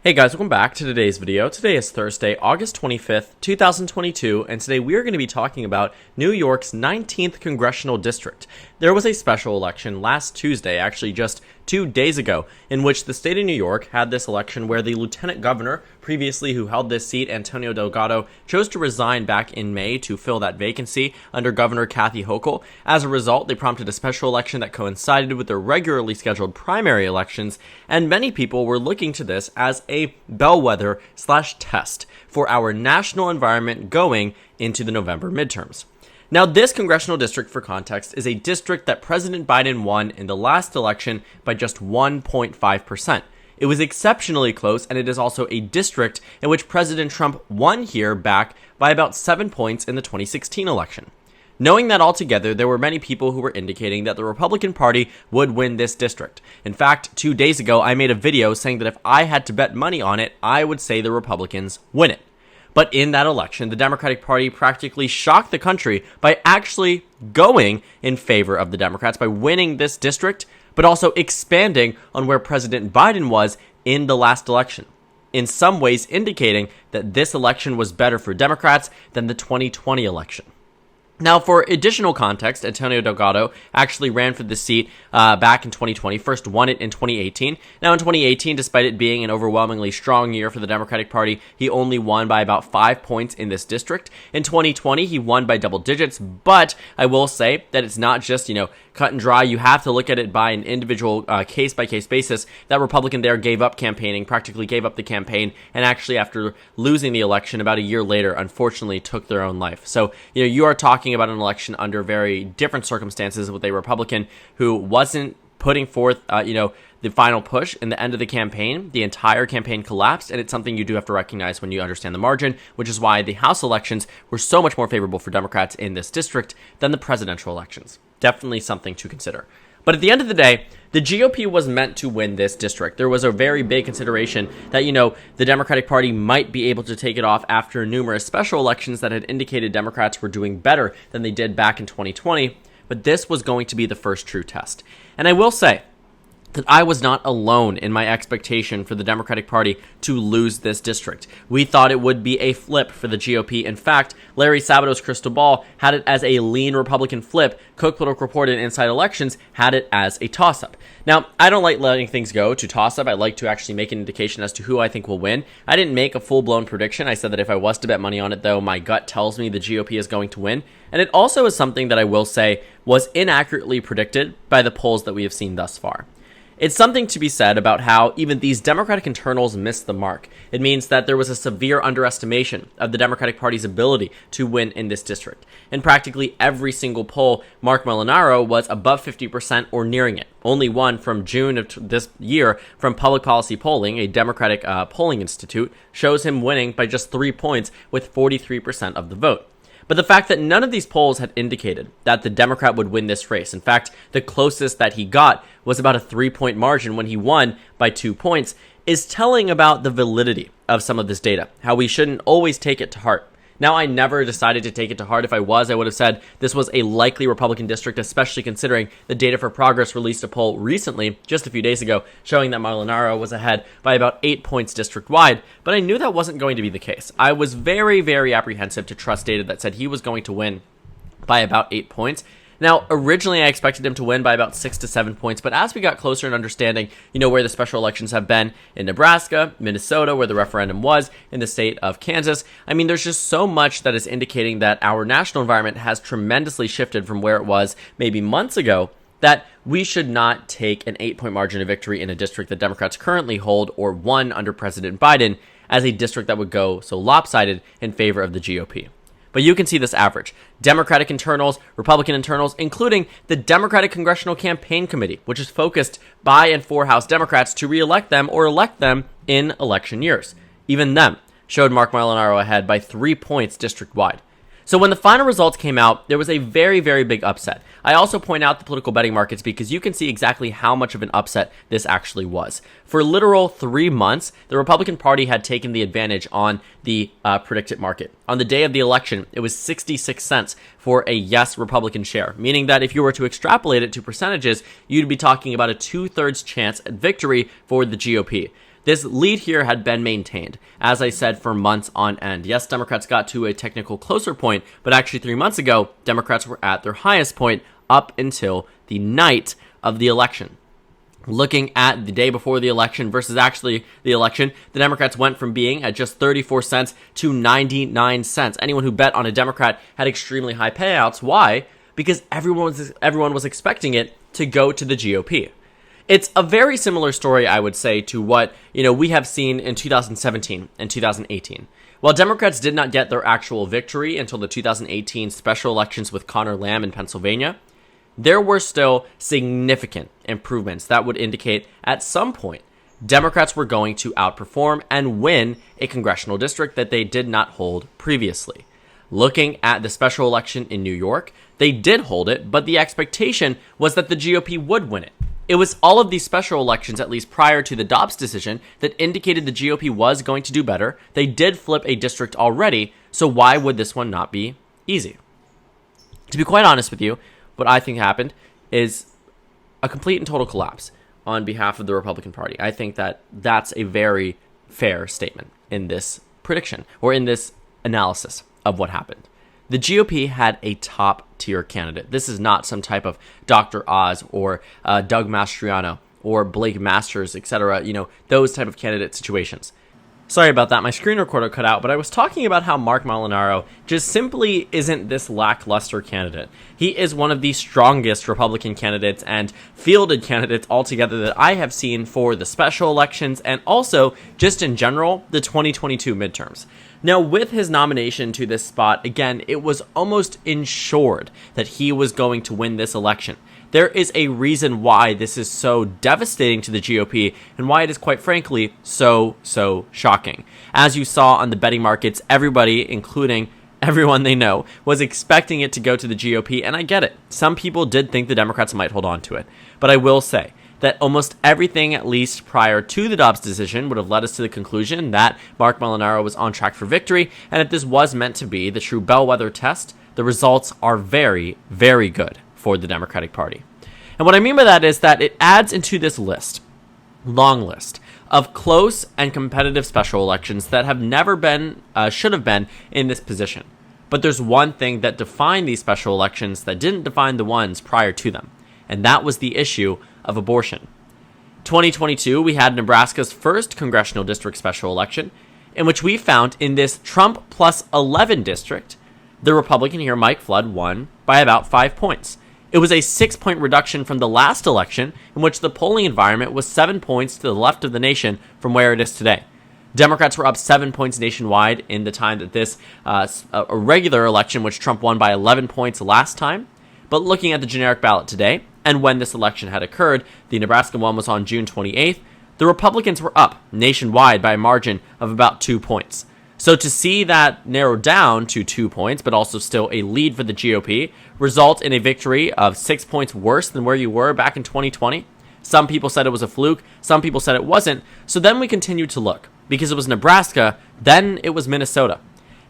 Hey guys, welcome back to today's video. Today is Thursday, August 25th, 2022, and today we are going to be talking about New York's 19th Congressional District. There was a special election last Tuesday, actually just 2 days ago, in which the state of New York had this election where the lieutenant governor, previously who held this seat, Antonio Delgado, chose to resign back in May to fill that vacancy under Governor Kathy Hochul. As a result, they prompted a special election that coincided with the regularly scheduled primary elections, and many people were looking to this as a bellwether/test for our national environment going into the November midterms. Now, this congressional district, for context, is a district that President Biden won in the last election by just 1.5%. It was exceptionally close, and it is also a district in which President Trump won here back by about 7 points in the 2016 election. Knowing that altogether, there were many people who were indicating that the Republican Party would win this district. In fact, 2 days ago, I made a video saying that if I had to bet money on it, I would say the Republicans win it. But in that election, the Democratic Party practically shocked the country by actually going in favor of the Democrats by winning this district, but also expanding on where President Biden was in the last election, in some ways indicating that this election was better for Democrats than the 2020 election. Now, for additional context, Antonio Delgado actually ran for the seat back in 2020, first won it in 2018. Now, in 2018, despite it being an overwhelmingly strong year for the Democratic Party, he only won by about 5 points in this district. In 2020, he won by double digits, but I will say that it's not just, cut and dry. You have to look at it by an individual case-by-case basis. That Republican there gave up campaigning, practically gave up the campaign, and actually after losing the election about a year later, unfortunately took their own life. So, you are talking about an election under very different circumstances with a Republican who wasn't putting forth, the final push in the end of the campaign. The entire campaign collapsed, and it's something you do have to recognize when you understand the margin, which is why the House elections were so much more favorable for Democrats in this district than the presidential elections. Definitely something to consider. But at the end of the day, the GOP was meant to win this district. There was a very big consideration that, the Democratic Party might be able to take it off after numerous special elections that had indicated Democrats were doing better than they did back in 2020. But this was going to be the first true test. And I will say that I was not alone in my expectation for the Democratic Party to lose this district. We thought it would be a flip for the GOP. In fact, Larry Sabato's crystal ball had it as a lean Republican flip. Cook Political Report and Inside Elections had it as a toss-up. Now, I don't like letting things go to toss-up. I like to actually make an indication as to who I think will win. I didn't make a full-blown prediction. I said that if I was to bet money on it, though, my gut tells me the GOP is going to win. And it also is something that I will say was inaccurately predicted by the polls that we have seen thus far. It's something to be said about how even these Democratic internals missed the mark. It means that there was a severe underestimation of the Democratic Party's ability to win in this district. In practically every single poll, Mark Molinaro was above 50% or nearing it. Only one from June of this year from Public Policy Polling, a Democratic polling institute, shows him winning by just 3 points with 43% of the vote. But the fact that none of these polls had indicated that the Democrat would win this race, in fact, the closest that he got was about a 3-point margin when he won by 2 points, is telling about the validity of some of this data, how we shouldn't always take it to heart. Now, I never decided to take it to heart. If I was, I would have said this was a likely Republican district, especially considering the Data for Progress released a poll recently, just a few days ago, showing that Molinaro was ahead by about 8 points district-wide, but I knew that wasn't going to be the case. I was very, very apprehensive to trust data that said he was going to win by about 8 points. Now, originally I expected him to win by about 6 to 7 points, but as we got closer in understanding, where the special elections have been in Nebraska, Minnesota, where the referendum was, in the state of Kansas, there's just so much that is indicating that our national environment has tremendously shifted from where it was maybe months ago, that we should not take an 8-point margin of victory in a district that Democrats currently hold or won under President Biden as a district that would go so lopsided in favor of the GOP. But you can see this average. Democratic internals, Republican internals, including the Democratic Congressional Campaign Committee, which is focused by and for House Democrats to re-elect them or elect them in election years. Even them showed Mark Molinaro ahead by 3 points district-wide. So when the final results came out, there was a very, very big upset. I also point out the political betting markets because you can see exactly how much of an upset this actually was. For literal 3 months, the Republican Party had taken the advantage on the predicted market. On the day of the election, it was 66 cents for a yes Republican share, meaning that if you were to extrapolate it to percentages, you'd be talking about a 2/3 chance at victory for the GOP. This lead here had been maintained, as I said, for months on end. Yes, Democrats got to a technical closer point, but actually 3 months ago, Democrats were at their highest point up until the night of the election. Looking at the day before the election versus actually the election, the Democrats went from being at just 34 cents to 99 cents. Anyone who bet on a Democrat had extremely high payouts. Why? Because everyone was expecting it to go to the GOP. It's a very similar story, I would say, to what we have seen in 2017 and 2018. While Democrats did not get their actual victory until the 2018 special elections with Conor Lamb in Pennsylvania, there were still significant improvements that would indicate at some point Democrats were going to outperform and win a congressional district that they did not hold previously. Looking at the special election in New York, they did hold it, but the expectation was that the GOP would win it. It was all of these special elections, at least prior to the Dobbs decision, that indicated the GOP was going to do better. They did flip a district already, so why would this one not be easy? To be quite honest with you, what I think happened is a complete and total collapse on behalf of the Republican Party. I think that that's a very fair statement in this prediction, or in this analysis of what happened. The GOP had a top-tier candidate. This is not some type of Dr. Oz or Doug Mastriano or Blake Masters, etc., those type of candidate situations. Sorry about that, my screen recorder cut out, but I was talking about how Mark Molinaro just simply isn't this lackluster candidate. He is one of the strongest Republican candidates and fielded candidates altogether that I have seen for the special elections and also, just in general, the 2022 midterms. Now, with his nomination to this spot, again, it was almost ensured that he was going to win this election. There is a reason why this is so devastating to the GOP and why it is, quite frankly, so shocking. As you saw on the betting markets, everybody, including everyone they know, was expecting it to go to the GOP, and I get it. Some people did think the Democrats might hold on to it. But I will say that almost everything, at least prior to the Dobbs decision, would have led us to the conclusion that Mark Molinaro was on track for victory, and if this was meant to be the true bellwether test, the results are very, very good for the Democratic Party. And what I mean by that is that it adds into this list, long list, of close and competitive special elections that have never been, should have been in this position. But there's one thing that defined these special elections that didn't define the ones prior to them, and that was the issue of abortion. 2022, we had Nebraska's first congressional district special election, in which we found in this Trump plus 11 district, the Republican here, Mike Flood, won by about 5 points. It was a 6-point reduction from the last election, in which the polling environment was 7 points to the left of the nation from where it is today. Democrats were up 7 points nationwide in the time that this, a regular election, which Trump won by 11 points last time. But looking at the generic ballot today, and when this election had occurred, the Nebraska one was on June 28th, the Republicans were up nationwide by a margin of about 2 points. So to see that narrowed down to 2 points, but also still a lead for the GOP, result in a victory of 6 points worse than where you were back in 2020. Some people said it was a fluke, some people said it wasn't. So then we continued to look, because it was Nebraska, then it was Minnesota.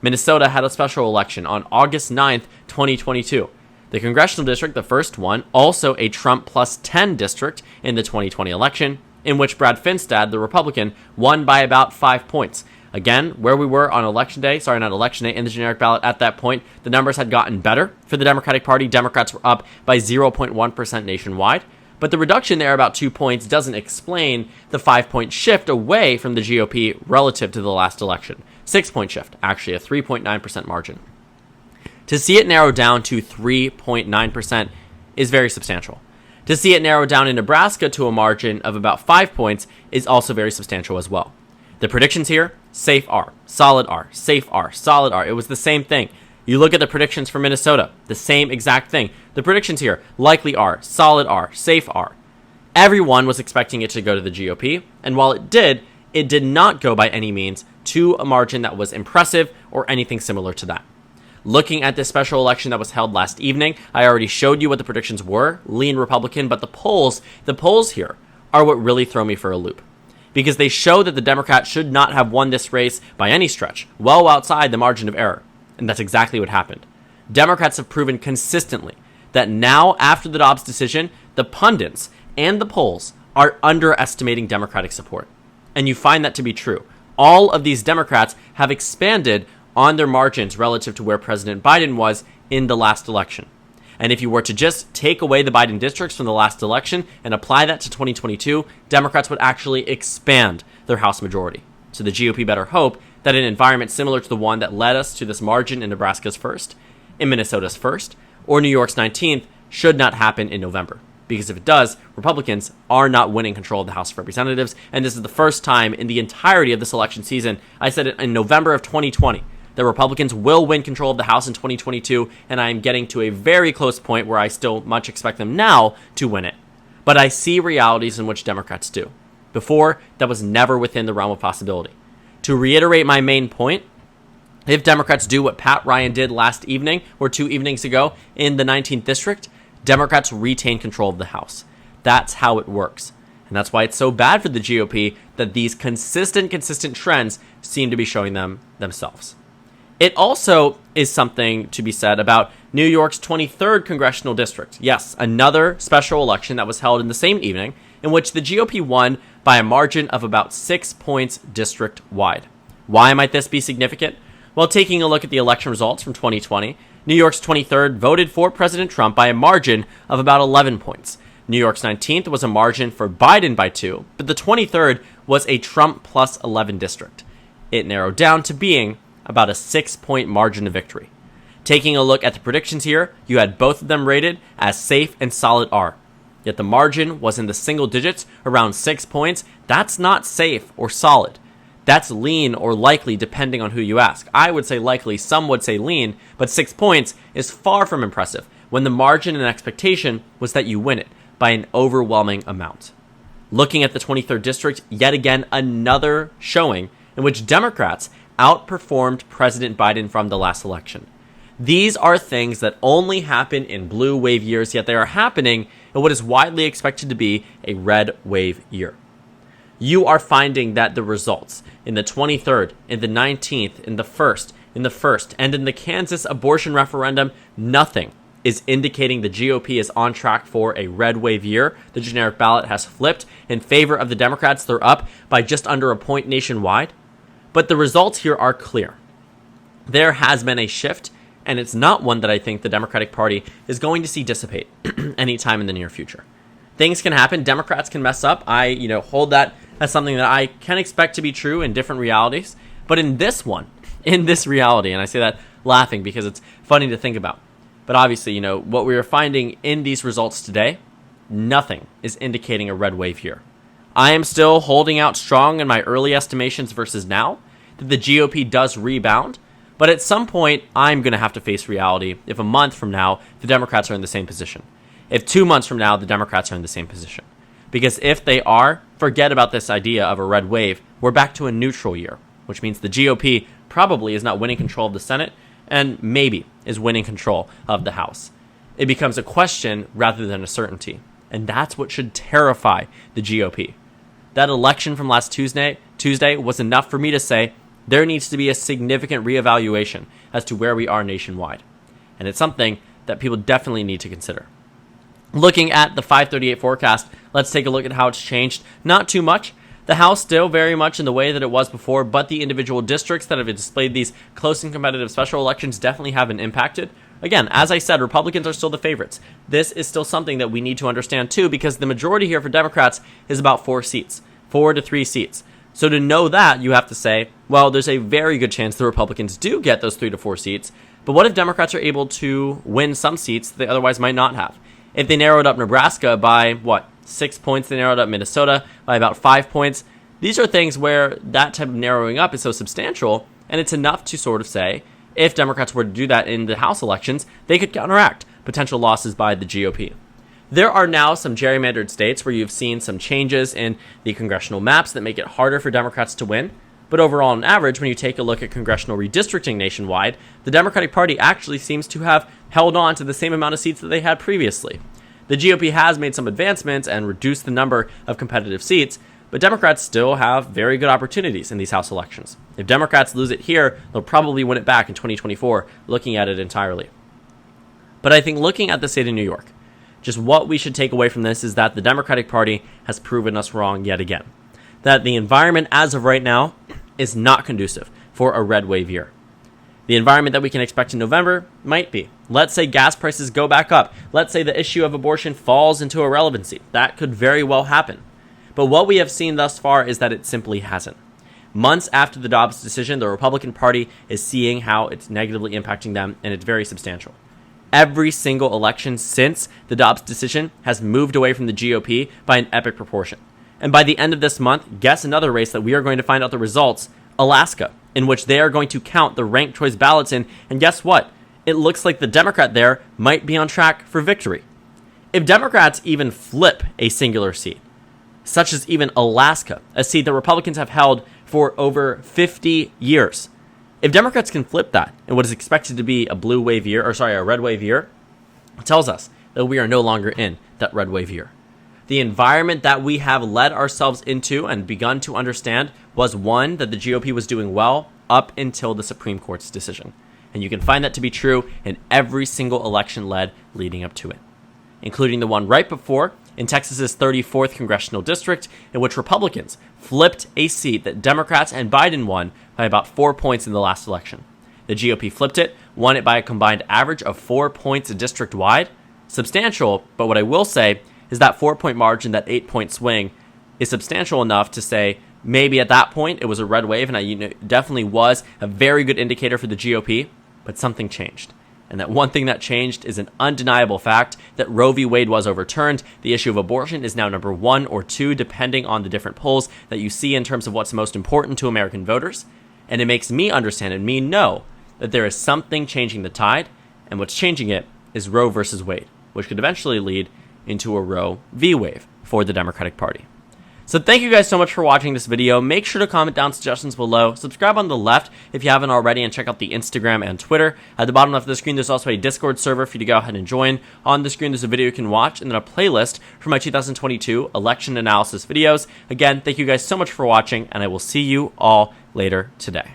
Minnesota had a special election on August 9th, 2022. The congressional district, the first one, also a Trump plus 10 district in the 2020 election, in which Brad Finstad, the Republican, won by about 5 points. Again, where we were on election day, in the generic ballot at that point, the numbers had gotten better for the Democratic Party. Democrats were up by 0.1% nationwide. But the reduction there, about 2 points, doesn't explain the 5-point shift away from the GOP relative to the last election. 6-point shift, actually a 3.9% margin. To see it narrow down to 3.9% is very substantial. To see it narrow down in Nebraska to a margin of about 5 points is also very substantial as well. The predictions here, safe R, solid R, safe R, solid R. It was the same thing. You look at the predictions for Minnesota, the same exact thing. The predictions here, likely R, solid R, safe R. Everyone was expecting it to go to the GOP, and while it did not go by any means to a margin that was impressive or anything similar to that. Looking at this special election that was held last evening, I already showed you what the predictions were, lean Republican, but the polls here are what really throw me for a loop. Because they show that the Democrats should not have won this race by any stretch, well outside the margin of error. And that's exactly what happened. Democrats have proven consistently that now, after the Dobbs decision, the pundits and the polls are underestimating Democratic support. and you find that to be true. All of these Democrats have expanded on their margins relative to where President Biden was in the last election. And if you were to just take away the Biden districts from the last election and apply that to 2022, Democrats would actually expand their House majority. So the GOP better hope that an environment similar to the one that led us to this margin in Nebraska's first, in Minnesota's first, or New York's 19th should not happen in November. Because if it does, Republicans are not winning control of the House of Representatives, and this is the first time in the entirety of this election season, I said it in November of 2020, that Republicans will win control of the House in 2022, and I am getting to a very close point where I still much expect them now to win it. But I see realities in which Democrats do. Before, that was never within the realm of possibility. To reiterate my main point, if Democrats do what Pat Ryan did last evening, or 2 evenings ago, in the 19th District, Democrats retain control of the House. That's how it works. And that's why it's so bad for the GOP that these consistent trends seem to be showing themselves. It also is something to be said about New York's 23rd Congressional District. Yes, another special election that was held in the same evening in which the GOP won by a margin of about 6 points district-wide. Why might this be significant? Well, taking a look at the election results from 2020, New York's 23rd voted for President Trump by a margin of about 11 points. New York's 19th was a margin for Biden by 2, but the 23rd was a Trump plus 11 district. It narrowed down to being about a 6-point margin of victory. Taking a look at the predictions here, you had both of them rated as safe and solid R. Yet the margin was in the single digits, around 6 points. That's not safe or solid. That's lean or likely depending on who you ask. I would say likely, some would say lean, but 6 points is far from impressive when the margin and expectation was that you win it by an overwhelming amount. Looking at the 23rd District, yet again another showing in which Democrats outperformed President Biden from the last election. These are things that only happen in blue wave years, yet they are happening in what is widely expected to be a red wave year. You are finding that the results in the 23rd, in the 19th, in the 1st, and in the Kansas abortion referendum, nothing is indicating the GOP is on track for a red wave year. The generic ballot has flipped in favor of the Democrats. They're up by just under a point nationwide. But the results here are clear. There has been a shift, and it's not one that I think the Democratic Party is going to see dissipate anytime in the near future. Things can happen. Democrats can mess up. I hold that as something that I can expect to be true in different realities. But in this reality, and I say that laughing because it's funny to think about. But obviously, what we are finding in these results today, nothing is indicating a red wave here. I am still holding out strong in my early estimations versus now that the GOP does rebound, but at some point, I'm going to have to face reality if a month from now, the Democrats are in the same position. If 2 months from now, the Democrats are in the same position. Because if they are, forget about this idea of a red wave. We're back to a neutral year, which means the GOP probably is not winning control of the Senate and maybe is winning control of the House. It becomes a question rather than a certainty. And that's what should terrify the GOP. That election from last Tuesday was enough for me to say there needs to be a significant reevaluation as to where we are nationwide. And it's something that people definitely need to consider. Looking at the 538 forecast, let's take a look at how it's changed. Not too much. The House still very much in the way that it was before, but the individual districts that have displayed these close and competitive special elections definitely have been impacted. Again, as I said, Republicans are still the favorites. This is still something that we need to understand too, because the majority here for Democrats is about 4 seats, 4 to 3 seats. So to know that, you have to say, well, there's a very good chance the Republicans do get those 3 to 4 seats. But what if Democrats are able to win some seats they otherwise might not have? If they narrowed up Nebraska by, 6 points, they narrowed up Minnesota by about 5 points. These are things where that type of narrowing up is so substantial, and it's enough to sort of say, if Democrats were to do that in the House elections, they could counteract potential losses by the GOP. There are now some gerrymandered states where you've seen some changes in the congressional maps that make it harder for Democrats to win. But overall, on average, when you take a look at congressional redistricting nationwide, the Democratic Party actually seems to have held on to the same amount of seats that they had previously. The GOP has made some advancements and reduced the number of competitive seats, but Democrats still have very good opportunities in these House elections. If Democrats lose it here, they'll probably win it back in 2024, looking at it entirely. But I think looking at the state of New York, just what we should take away from this is that the Democratic Party has proven us wrong yet again. that the environment as of right now is not conducive for a red wave year. The environment that we can expect in November might be. Let's say gas prices go back up. Let's say the issue of abortion falls into irrelevancy. That could very well happen. But what we have seen thus far is that it simply hasn't. Months after the Dobbs decision, the Republican Party is seeing how it's negatively impacting them, and it's very substantial. Every single election since the Dobbs decision has moved away from the GOP by an epic proportion. And by the end of this month, guess another race that we are going to find out the results, Alaska, in which they are going to count the ranked choice ballots in, and guess what? It looks like the Democrat there might be on track for victory. If Democrats even flip a singular seat, such as even Alaska, a seat that Republicans have held for over 50 years. If Democrats can flip that in what is expected to be a red wave year, it tells us that we are no longer in that red wave year. The environment that we have led ourselves into and begun to understand was one that the GOP was doing well up until the Supreme Court's decision. And you can find that to be true in every single election leading up to it, including the one right before in Texas's 34th congressional district, in which Republicans flipped a seat that Democrats and Biden won by about 4 points in the last election. The GOP flipped it, won it by a combined average of 4 points district-wide. Substantial, but what I will say is that 4-point margin, that 8-point swing, is substantial enough to say maybe at that point it was a red wave, and it definitely was a very good indicator for the GOP, but something changed. And that one thing that changed is an undeniable fact that Roe v. Wade was overturned. The issue of abortion is now number 1 or 2, depending on the different polls that you see in terms of what's most important to American voters. And it makes me understand and me know that there is something changing the tide, and what's changing it is Roe versus Wade, which could eventually lead into a Roe v. Wave for the Democratic Party. So thank you guys so much for watching this video. Make sure to comment down suggestions below. Subscribe on the left if you haven't already, and check out the Instagram and Twitter. At the bottom left of the screen, there's also a Discord server for you to go ahead and join. On the screen, there's a video you can watch, and then a playlist for my 2022 election analysis videos. Again, thank you guys so much for watching, and I will see you all later today.